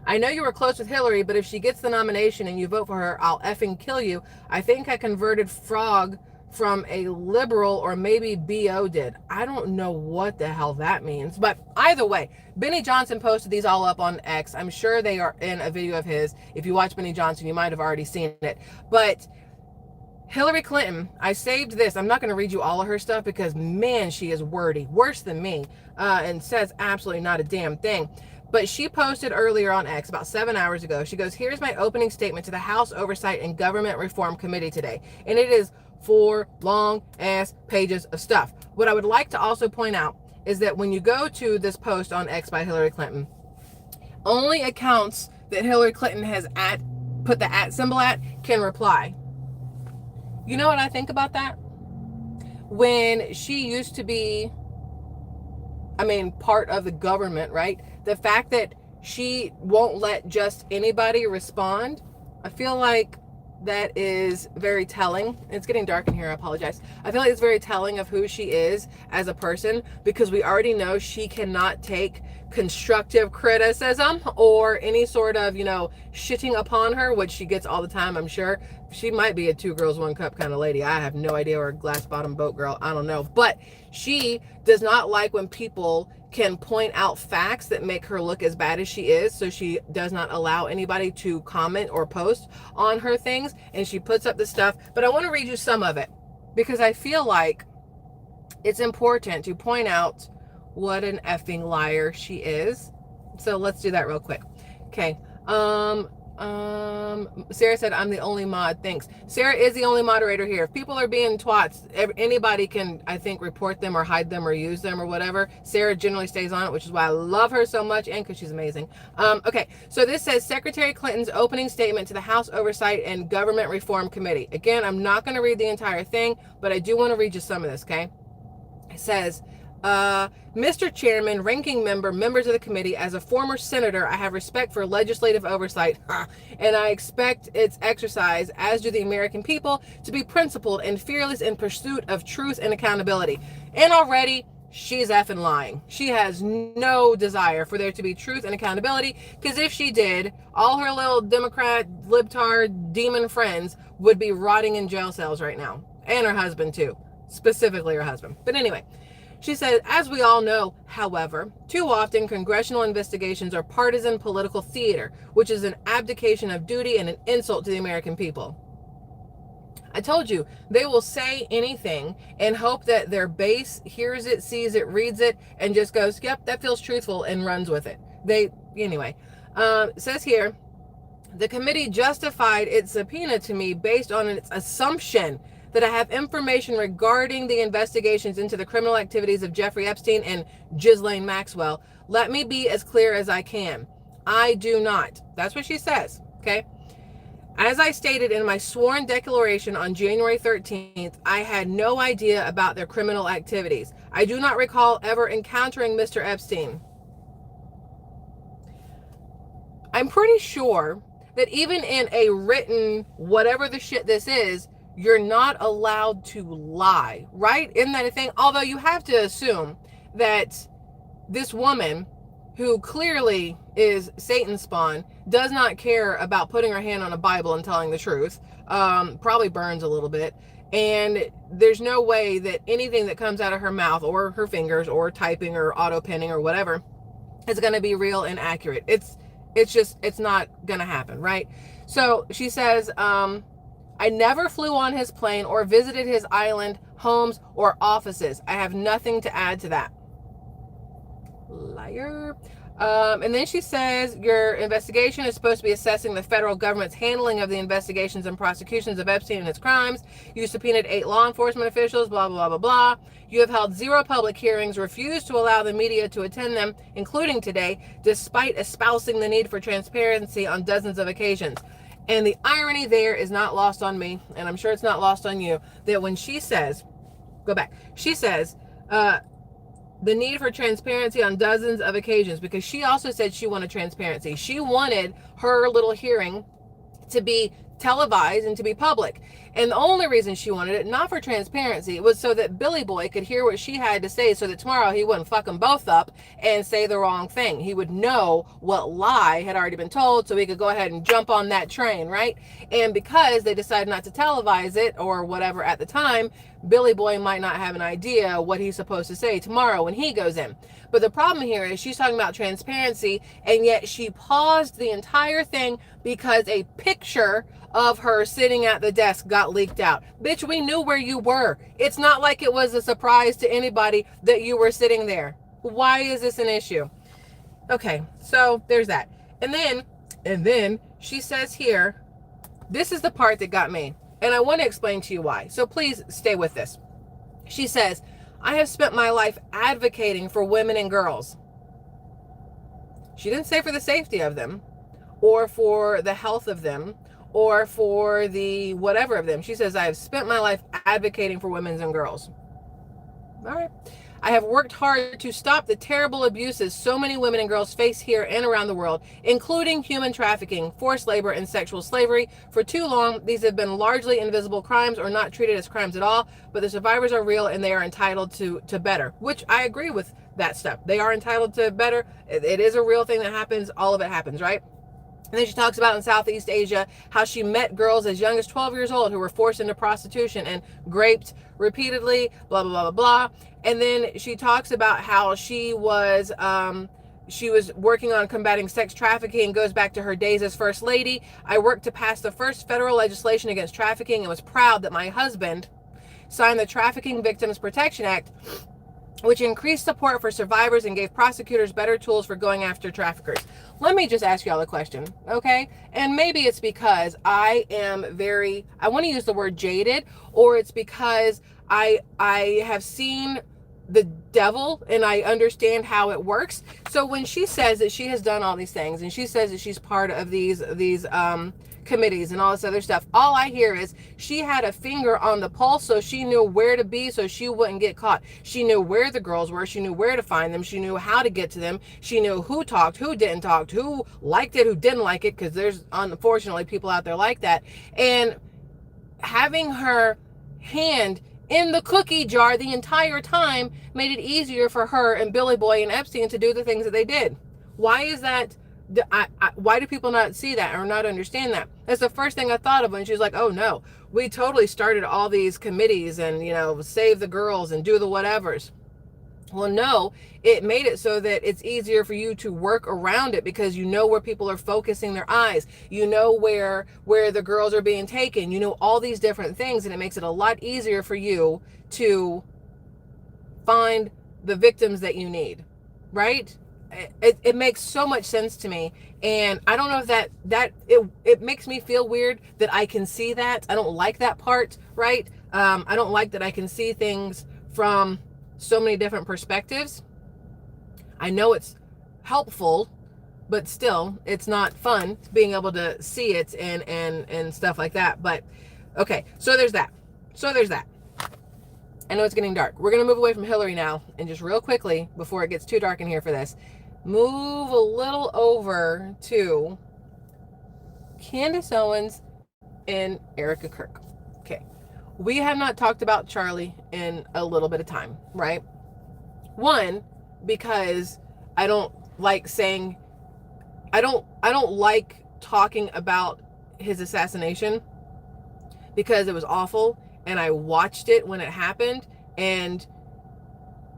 I know you were close with Hillary, but if she gets the nomination and you vote for her, I'll effing kill you. I think I converted Frog from a liberal, or maybe BO did. I don't know what the hell that means. But either way, Benny Johnson posted these all up on X. I'm sure they are in a video of his. If you watch Benny Johnson, you might have already seen it. But Hillary Clinton, I saved this. I'm not going to read you all of her stuff because, man, she is wordy. Worse than me. And says absolutely not a damn thing. But she posted earlier on X, about 7 hours ago. She goes, here's my opening statement to the House Oversight and Government Reform Committee today. And it is 4 long ass pages of stuff. What I would like to also point out is that when you go to this post on X by Hillary Clinton, only accounts that Hillary Clinton has put the @ symbol at can reply. You know what I think about that? When she used to be, part of the government, right? The fact that she won't let just anybody respond, I feel like that is very telling. It's getting dark in here, I apologize. I feel like it's very telling of who she is as a person, because we already know she cannot take constructive criticism or any sort of, shitting upon her, which she gets all the time, I'm sure. She might be a 2 girls 1 cup kind of lady. I have no idea, or a glass bottom boat girl. I don't know. But she does not like when people can point out facts that make her look as bad as she is. So she does not allow anybody to comment or post on her things. And she puts up the stuff. But I want to read you some of it, because I feel like it's important to point out what an effing liar she is. So let's do that real quick. Okay. Sarah said, I'm the only mod. Thanks. Sarah is the only moderator here. If people are being twats, anybody can, I think, report them or hide them or use them or whatever. Sarah generally stays on it, which is why I love her so much, and because she's amazing. Okay, so this says Secretary Clinton's opening statement to the House Oversight and Government Reform Committee. Again, I'm not going to read the entire thing, but I do want to read you some of this, okay? It says, Mr. Chairman, ranking member, members of the committee, as a former senator, I have respect for legislative oversight, and I expect its exercise, as do the American people, to be principled and fearless in pursuit of truth and accountability. And already, she's effing lying. She has no desire for there to be truth and accountability, because if she did, all her little Democrat, libtard, demon friends would be rotting in jail cells right now. And her husband, too. Specifically her husband. But anyway, she said, as we all know, however, too often congressional investigations are partisan political theater, which is an abdication of duty and an insult to the American people. I told you, they will say anything and hope that their base hears it, sees it, reads it, and just goes, yep, that feels truthful, and runs with it. Anyway, it says here, the committee justified its subpoena to me based on its assumption that I have information regarding the investigations into the criminal activities of Jeffrey Epstein and Ghislaine Maxwell. Let me be as clear as I can. I do not. That's what she says, okay? As I stated in my sworn declaration on January 13th, I had no idea about their criminal activities. I do not recall ever encountering Mr. Epstein. I'm pretty sure that even in a written, whatever the shit this is, you're not allowed to lie, right? Isn't that a thing? Although you have to assume that this woman, who clearly is Satan's spawn, does not care about putting her hand on a Bible and telling the truth. Probably burns a little bit. And there's no way that anything that comes out of her mouth or her fingers or typing or auto penning or whatever is going to be real and accurate. It's not going to happen, right? So she says, I never flew on his plane or visited his island, homes, or offices. I have nothing to add to that. Liar. And then she says, your investigation is supposed to be assessing the federal government's handling of the investigations and prosecutions of Epstein and his crimes. You subpoenaed 8 law enforcement officials, blah, blah, blah, blah, blah. You have held 0 public hearings, refused to allow the media to attend them, including today, despite espousing the need for transparency on dozens of occasions. And the irony there is not lost on me, and I'm sure it's not lost on you, that when she says, she says, the need for transparency on dozens of occasions, because she also said she wanted transparency. She wanted her little hearing to be televised and to be public. And the only reason she wanted it, not for transparency, was so that Billy Boy could hear what she had to say, so that tomorrow he wouldn't fuck them both up and say the wrong thing. He would know what lie had already been told, so he could go ahead and jump on that train, right? And because they decided not to televise it or whatever at the time, Billy Boy might not have an idea what he's supposed to say tomorrow when he goes in. But the problem here is she's talking about transparency, and yet she paused the entire thing because a picture of her sitting at the desk got leaked out. Bitch, we knew where you were. It's not like it was a surprise to anybody that you were sitting there. Why is this an issue? Okay, so there's that. And then she says here, this is the part that got me, and I want to explain to you why. So please stay with this. She says, I have spent my life advocating for women and girls. She didn't say for the safety of them, or for the health of them, or for the whatever of them. She says, I have spent my life advocating for women and girls. All right. I have worked hard to stop the terrible abuses so many women and girls face here and around the world, including human trafficking, forced labor, and sexual slavery. For too long, these have been largely invisible crimes or not treated as crimes at all, but the survivors are real and they are entitled to better, which I agree with that stuff. They are entitled to better. It is a real thing that happens. All of it happens, right? And then she talks about in Southeast Asia how she met girls as young as 12 years old who were forced into prostitution and raped repeatedly, blah, blah, blah, blah, blah. And then she talks about how she was working on combating sex trafficking and goes back to her days as First Lady. I worked to pass the first federal legislation against trafficking and was proud that my husband signed the Trafficking Victims Protection Act, which increased support for survivors and gave prosecutors better tools for going after traffickers. Let me just ask y'all a question, okay? And maybe it's because I want to use the word jaded, or it's because I have seen the devil and I understand how it works. So when she says that she has done all these things and she says that she's part of these committees and all this other stuff, all I hear is she had a finger on the pulse, so she knew where to be so she wouldn't get caught. She knew where the girls were. She knew where to find them. She knew how to get to them. She knew who talked, who didn't talk, who liked it, who didn't like it, because there's unfortunately people out there like that. And having her hand in the cookie jar the entire time made it easier for her and Billy Boy and Epstein to do the things that they did. Why is that? Why do people not see that or not understand that? That's the first thing I thought of when she was like, oh no, we totally started all these committees and, save the girls and do the whatevers. Well, no, it made it so that it's easier for you to work around it because you know where people are focusing their eyes. You know where the girls are being taken. You know all these different things, and it makes it a lot easier for you to find the victims that you need, right? It makes so much sense to me, and I don't know if it makes me feel weird that I can see that. I don't like that part, right? I don't like that I can see things from so many different perspectives. I know it's helpful, but still, it's not fun being able to see it and stuff like that. But okay, so there's that. I know it's getting dark. We're gonna move away from Hillary now, and just real quickly before it gets too dark in here for this, move a little over to Candace Owens and Erica Kirk. Okay. We have not talked about Charlie in a little bit of time, right? One, because I don't like talking about his assassination because it was awful and I watched it when it happened, and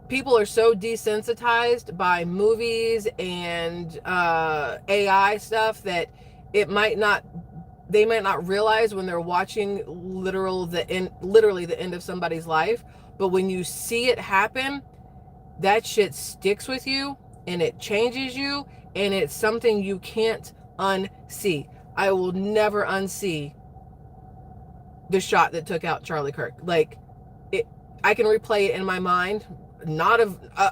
people are so desensitized by movies and AI stuff that they might not realize when they're watching literally the end of somebody's life. But when you see it happen, that shit sticks with you and it changes you, and it's something you can't unsee. I will never unsee the shot that took out Charlie Kirk. I can replay it in my mind, not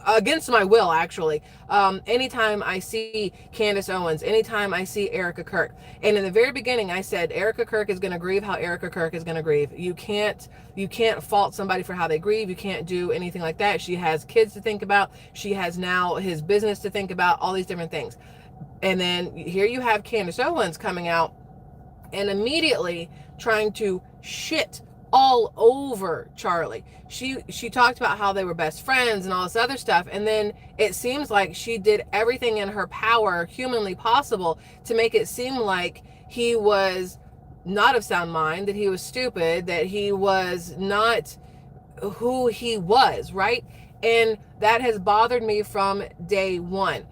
against my will, actually. Anytime I see Candace Owens, anytime I see Erica Kirk. And in the very beginning, I said Erica Kirk is going to grieve how Erica Kirk is going to grieve. You can't fault somebody for how they grieve. You can't do anything like that. She has kids to think about. She has now his business to think about, all these different things. And then here you have Candace Owens coming out and immediately trying to shit all over Charlie. She talked about how they were best friends and all this other stuff, and then it seems like she did everything in her power humanly possible to make it seem like he was not of sound mind, that he was stupid, that he was not who he was, right? And that has bothered me from day one.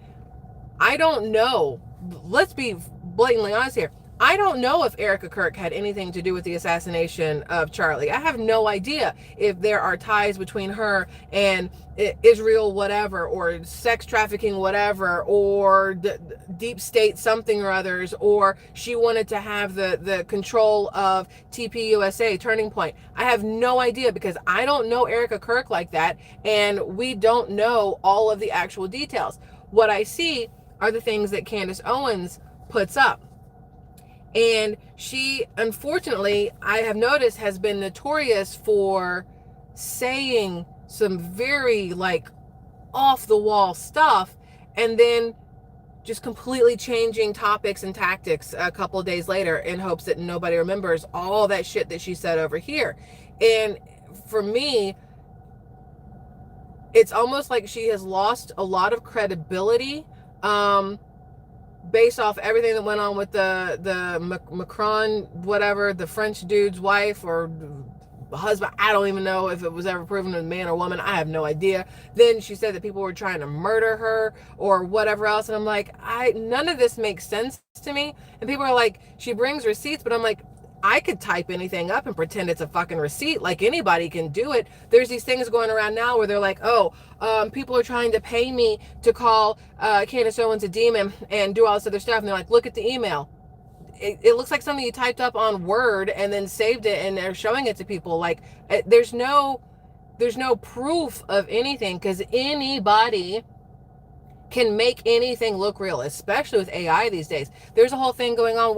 I don't know, let's be blatantly honest here, I don't know if Erica Kirk had anything to do with the assassination of Charlie. I have no idea if there are ties between her and Israel whatever, or sex trafficking whatever, or deep state something or others, or she wanted to have the control of TPUSA, Turning Point. I have no idea because I don't know Erica Kirk like that, and we don't know all of the actual details. What I see are the things that Candace Owens puts up. And she, unfortunately, I have noticed, has been notorious for saying some very like off the wall stuff, and then just completely changing topics and tactics a couple of days later in hopes that nobody remembers all that shit that she said over here. And for me, it's almost like she has lost a lot of credibility, based off everything that went on with the Macron, whatever, the French dude's wife or husband. I don't even know if it was ever proven a man or woman. I have no idea. Then she said that people were trying to murder her or whatever else. And I'm like, none of this makes sense to me. And people are like, she brings receipts, but I'm like, I could type anything up and pretend it's a fucking receipt. Like anybody can do it. There's these things going around now where they're like, oh, people are trying to pay me to call Candace Owens a demon and do all this other stuff. And they're like, look at the email. It looks like something you typed up on Word and then saved it and they're showing it to people. Like there's no proof of anything, because anybody can make anything look real, especially with AI these days. There's a whole thing going on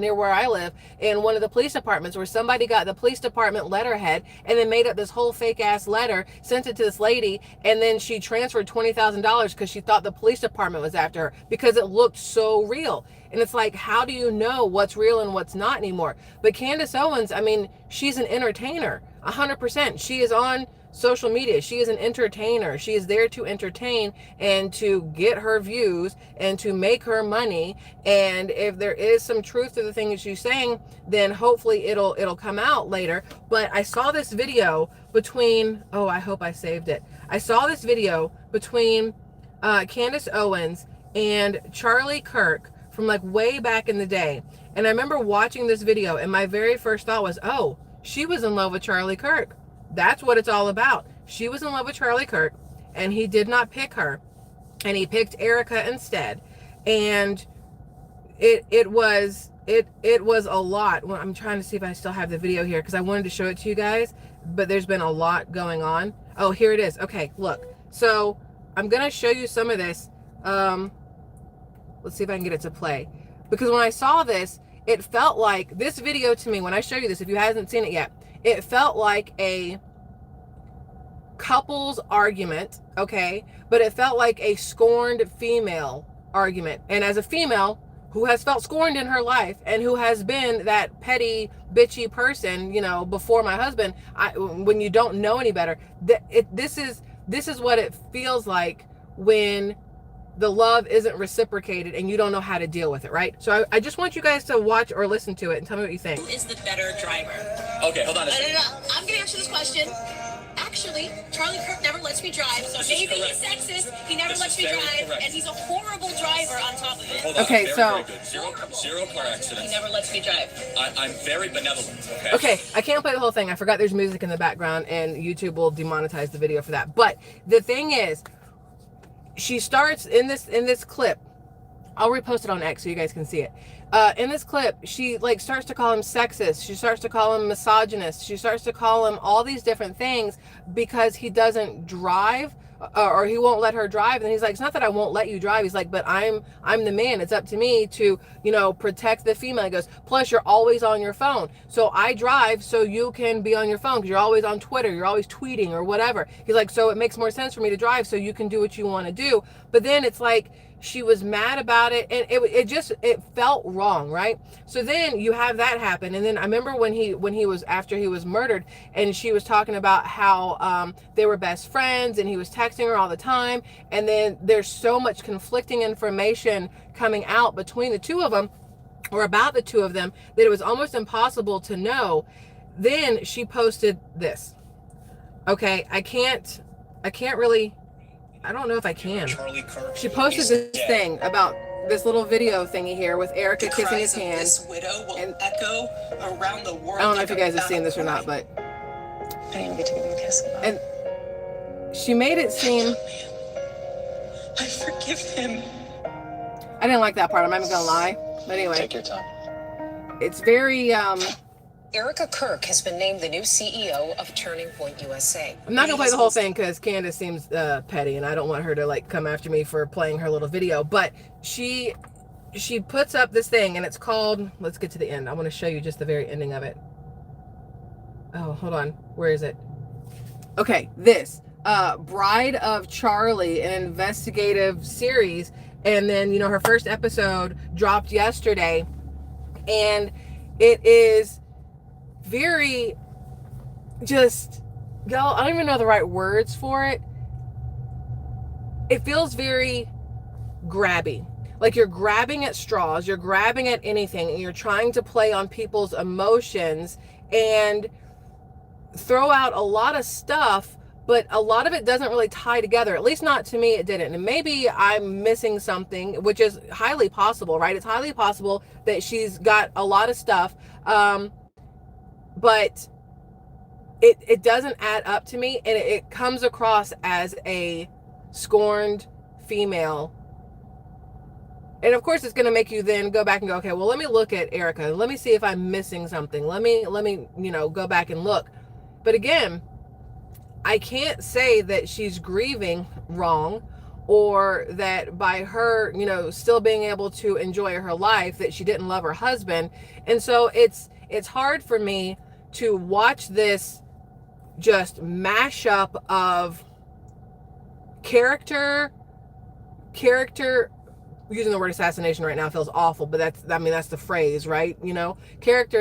near where I live, in one of the police departments, where somebody got the police department letterhead and then made up this whole fake ass letter, sent it to this lady, and then she transferred $20,000 because she thought the police department was after her because it looked so real. And it's like, how do you know what's real and what's not anymore? But Candace Owens, I mean, she's an entertainer, 100%. She is on social media. She is an entertainer. She is there to entertain and to get her views and to make her money. And if there is some truth to the thing that she's saying, then hopefully it'll come out later. But I saw this video between, oh, I hope I saved it. I saw this video between Candace Owens and Charlie Kirk from like way back in the day. And I remember watching this video and my very first thought was, oh, she was in love with Charlie Kirk. That's what it's all about. She was in love with Charlie Kirk and he did not pick her, and he picked Erica instead. And it was a lot. Well, I'm trying to see if I still have the video here because I wanted to show it to you guys, but there's been a lot going on. Oh, here it is. Okay, look. So I'm going to show you some of this. Let's see if I can get it to play. Because when I saw this, it felt like this video to me, when I show you this, if you haven't seen it yet, it felt like a couple's argument, okay? But it felt like a scorned female argument. And as a female who has felt scorned in her life and who has been that petty, bitchy person, you know, before my husband, when you don't know any better, this is what it feels like when the love isn't reciprocated and you don't know how to deal with it, right? So I just want you guys to watch or listen to it and tell me what you think. Who is the better driver? Okay, hold on a second. I'm gonna answer this question. Actually, Charlie Kirk never lets me drive, so maybe he's sexist. He never lets me drive, and he's a horrible driver on top of it. Hold on. Okay, very, so very good. Zero car accidents. He never lets me drive. I'm very benevolent. Okay, I can't play the whole thing. I forgot there's music in the background and YouTube will demonetize the video for that. But the thing is, she starts in this clip. I'll repost it on X so you guys can see it. In this clip, she like starts to call him sexist. She starts to call him misogynist. She starts to call him all these different things because he doesn't drive, or he won't let her drive. And he's like, it's not that I won't let you drive. He's like, but I'm the man. It's up to me to, you know, protect the female. He goes, plus you're always on your phone. So I drive so you can be on your phone because you're always on Twitter. You're always tweeting or whatever. He's like, so it makes more sense for me to drive so you can do what you want to do. But then it's like, she was mad about it, and it felt wrong, right? So then you have that happen, and then I remember when he was, after he was murdered, and she was talking about how they were best friends, and he was texting her all the time, and then there's so much conflicting information coming out between the two of them, or about the two of them, that it was almost impossible to know. Then she posted this. Okay, I can't really. I don't know if I can. She posted this thing about this little video thingy here with Erica kissing his hand. This widow will echo around the world. I don't know if you guys have seen this or not, but I didn't even get to give him a kiss. and she made it seem. I forgive him. I didn't like that part. I'm not even gonna lie. But anyway, Take your time. it's very Erica Kirk has been named the new CEO of Turning Point USA. I'm not gonna play the whole thing because Candace seems petty, and I don't want her to like come after me for playing her little video. But she puts up this thing, and it's called. Let's get to the end. I want to show you just the very ending of it. Oh, hold on. Where is it? Okay, this Bride of Charlie, an investigative series, and then her first episode dropped yesterday, and it is very just, y'all, I don't even know the right words for it. It feels very grabby. Like you're grabbing at straws, you're grabbing at anything, and you're trying to play on people's emotions and throw out a lot of stuff, but a lot of it doesn't really tie together. At least not to me, it didn't. And maybe I'm missing something, which is highly possible, right? It's highly possible that she's got a lot of stuff, but it doesn't add up to me, and it comes across as a scorned female. And of course, it's going to make you then go back and go, okay, well, let me look at Erica. Let me see if I'm missing something. Let me, go back and look. But again, I can't say that she's grieving wrong, or that by her, still being able to enjoy her life, that she didn't love her husband. And so it's hard for me to watch this just mashup of character, using the word assassination right now feels awful, but that's the phrase, right? Character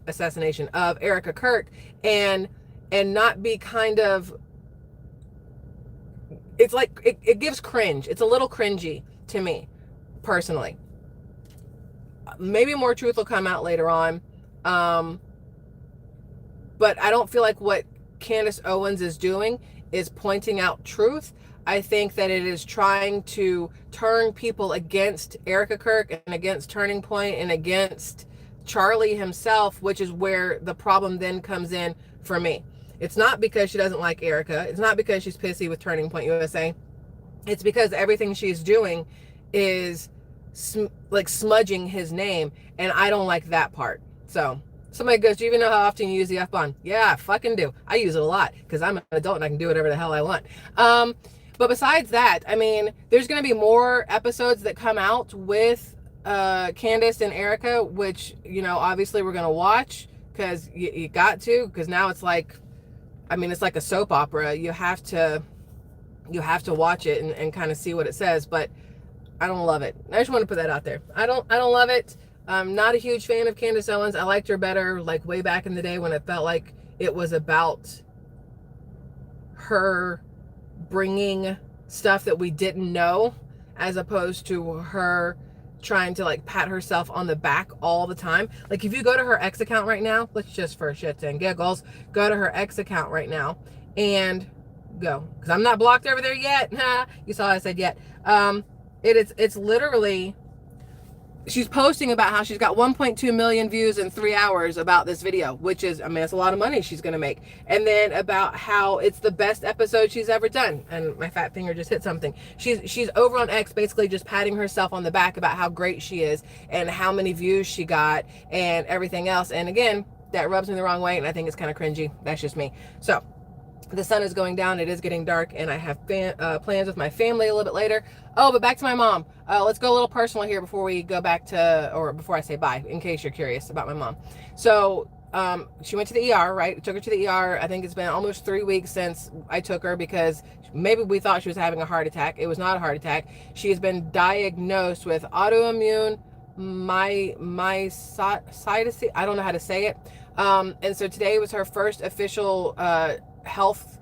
assassination of Erica Kirk, and not be kind of, it's like, it gives cringe. It's a little cringy to me, personally. Maybe more truth will come out later on. But I don't feel like what Candace Owens is doing is pointing out truth. I think that it is trying to turn people against Erica Kirk and against Turning Point and against Charlie himself, which is where the problem then comes in for me. It's not because she doesn't like Erica. It's not because she's pissy with Turning Point USA. It's because everything she's doing is like smudging his name, and I don't like that part. So somebody goes, do you even know how often you use the F-bomb? Yeah, I fucking do. I use it a lot because I'm an adult and I can do whatever the hell I want. But besides that, I mean, there's going to be more episodes that come out with Candace and Erica, which, obviously we're going to watch because you got to, because now it's like, I mean, it's like a soap opera. You have to watch it and kind of see what it says, but I don't love it. I just want to put that out there. I don't love it. I'm not a huge fan of Candace Owens. I liked her better like way back in the day when it felt like it was about her bringing stuff that we didn't know, as opposed to her trying to like pat herself on the back all the time. Like if you go to her X account right now, let's just for shits and giggles, go to her X account right now and go, because I'm not blocked over there yet. You saw I said yet. It's literally, she's posting about how she's got 1.2 million views in 3 hours about this video, which is, I mean, it's a lot of money she's going to make. And then about how it's the best episode she's ever done. And my fat finger just hit something. She's over on X basically just patting herself on the back about how great she is and how many views she got and everything else. And again, that rubs me the wrong way, and I think it's kind of cringy. That's just me. So the sun is going down. It is getting dark, and I have plans with my family a little bit later. Oh, but back to my mom. Let's go a little personal here before we go back to, or before I say bye, in case you're curious about my mom. So she went to the ER, right? Took her to the ER. I think it's been almost 3 weeks since I took her, because maybe we thought she was having a heart attack. It was not a heart attack. She has been diagnosed with autoimmune myositis. I don't know how to say it. And so today was her first official health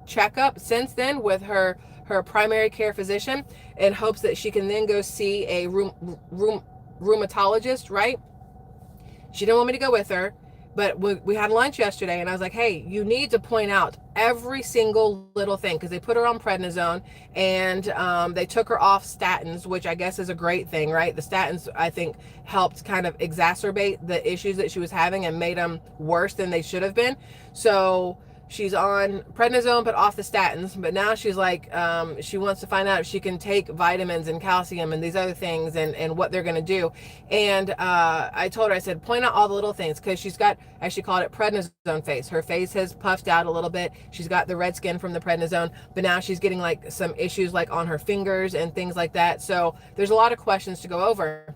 checkup since then with her primary care physician, in hopes that she can then go see a rheumatologist, right? She didn't want me to go with her, but we had lunch yesterday, and I was like, hey, you need to point out every single little thing, because they put her on prednisone, and they took her off statins, which I guess is a great thing, right? The statins, I think, helped kind of exacerbate the issues that she was having and made them worse than they should have been. So she's on prednisone but off the statins, but now she's like, she wants to find out if she can take vitamins and calcium and these other things, and what they're going to do. And I told her, I said, point out all the little things, because she's got, as she called it, prednisone face. Her face has puffed out a little bit. She's got the red skin from the prednisone, but now she's getting like some issues like on her fingers and things like that. So there's a lot of questions to go over.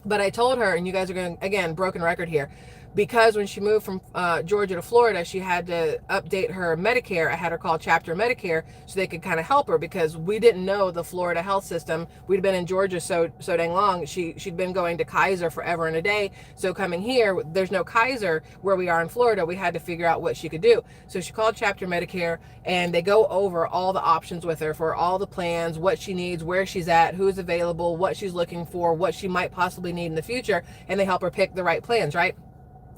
But I told her, and you guys are going, again, broken record here, because when she moved from Georgia to Florida, she had to update her Medicare. I had her call Chapter Medicare so they could kind of help her, because we didn't know the Florida health system. We'd been in Georgia so dang long. She'd been going to Kaiser forever and a day. So coming here, there's no Kaiser where we are in Florida. We had to figure out what she could do. So she called Chapter Medicare, and they go over all the options with her for all the plans, what she needs, where she's at, who's available, what she's looking for, what she might possibly need in the future, and they help her pick the right plans, right?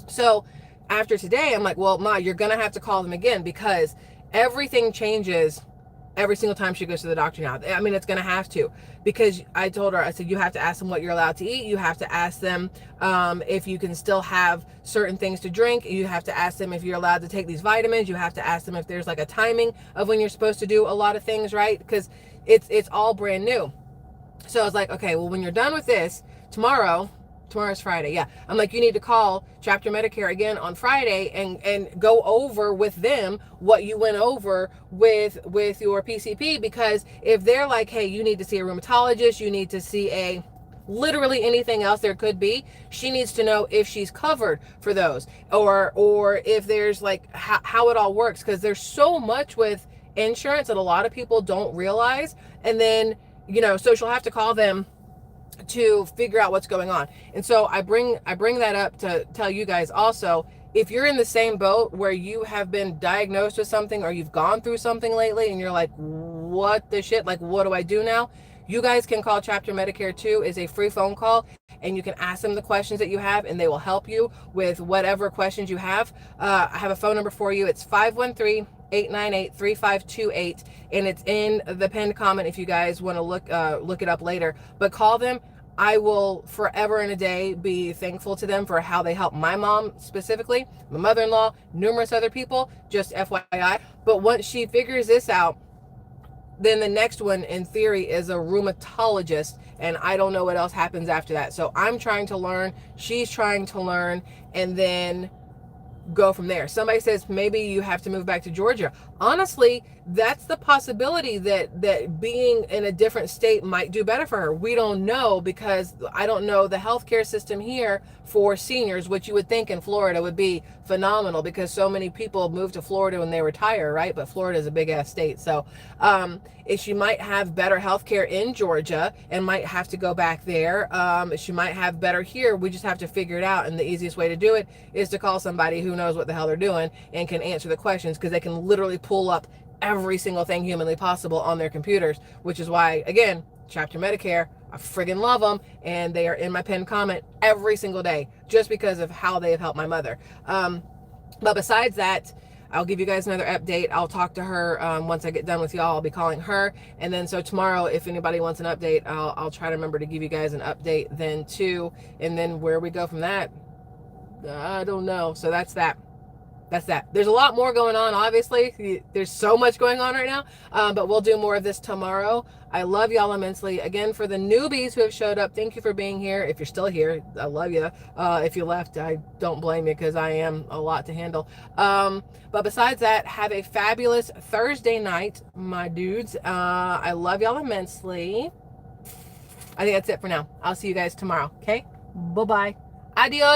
So after today, I'm like, well, Ma, you're going to have to call them again, because everything changes every single time she goes to the doctor now. I mean, it's going to have to, because I told her, I said, you have to ask them what you're allowed to eat. You have to ask them if you can still have certain things to drink. You have to ask them if you're allowed to take these vitamins. You have to ask them if there's like a timing of when you're supposed to do a lot of things, right? Because it's all brand new. So I was like, okay, well, when you're done with this tomorrow's Friday. Yeah. I'm like, you need to call Chapter Medicare again on Friday and go over with them what you went over with your PCP, because if they're like, hey, you need to see a rheumatologist, you need to see literally anything else there could be, she needs to know if she's covered for those, or if there's like how it all works, because there's so much with insurance that a lot of people don't realize. And then, so she'll have to call them to figure out what's going on. And so I bring that up to tell you guys also, if you're in the same boat where you have been diagnosed with something, or you've gone through something lately and you're like, what the shit, like, what do I do now? You guys can call Chapter Medicare too. It's a free phone call, and you can ask them the questions that you have, and they will help you with whatever questions you have. I have a phone number for you. It's 513-898-3528, and it's in the pinned comment if you guys want to look it up later. But call them. I will forever and a day be thankful to them for how they helped my mom specifically, my mother-in-law, numerous other people, just FYI. But once she figures this out, then the next one in theory is a rheumatologist, and I don't know what else happens after that. So I'm trying to learn, she's trying to learn, and then go from there. Somebody says maybe you have to move back to Georgia. Honestly, that's the possibility that being in a different state might do better for her. We don't know, because I don't know the healthcare system here for seniors, which you would think in Florida would be phenomenal, because so many people move to Florida when they retire, right? But Florida is a big ass state. So if she might have better healthcare in Georgia and might have to go back there. She might have better here. We just have to figure it out. And the easiest way to do it is to call somebody who knows what the hell they're doing and can answer the questions, because they can literally pull up every single thing humanly possible on their computers, which is why, again, Chapter Medicare, I friggin' love them, and they are in my pinned comment every single day, just because of how they have helped my mother. But besides that, I'll give you guys another update. I'll talk to her once I get done with y'all. I'll be calling her, and then so tomorrow, if anybody wants an update, I'll try to remember to give you guys an update then too, and then where we go from that, I don't know. So that's that. There's a lot more going on, obviously. There's so much going on right now, but we'll do more of this tomorrow. I love y'all immensely. Again, for the newbies who have showed up, thank you for being here. If you're still here, I love you. If you left, I don't blame you, because I am a lot to handle. But besides that, have a fabulous Thursday night, my dudes. I love y'all immensely. I think that's it for now. I'll see you guys tomorrow, okay? Bye-bye. Adios.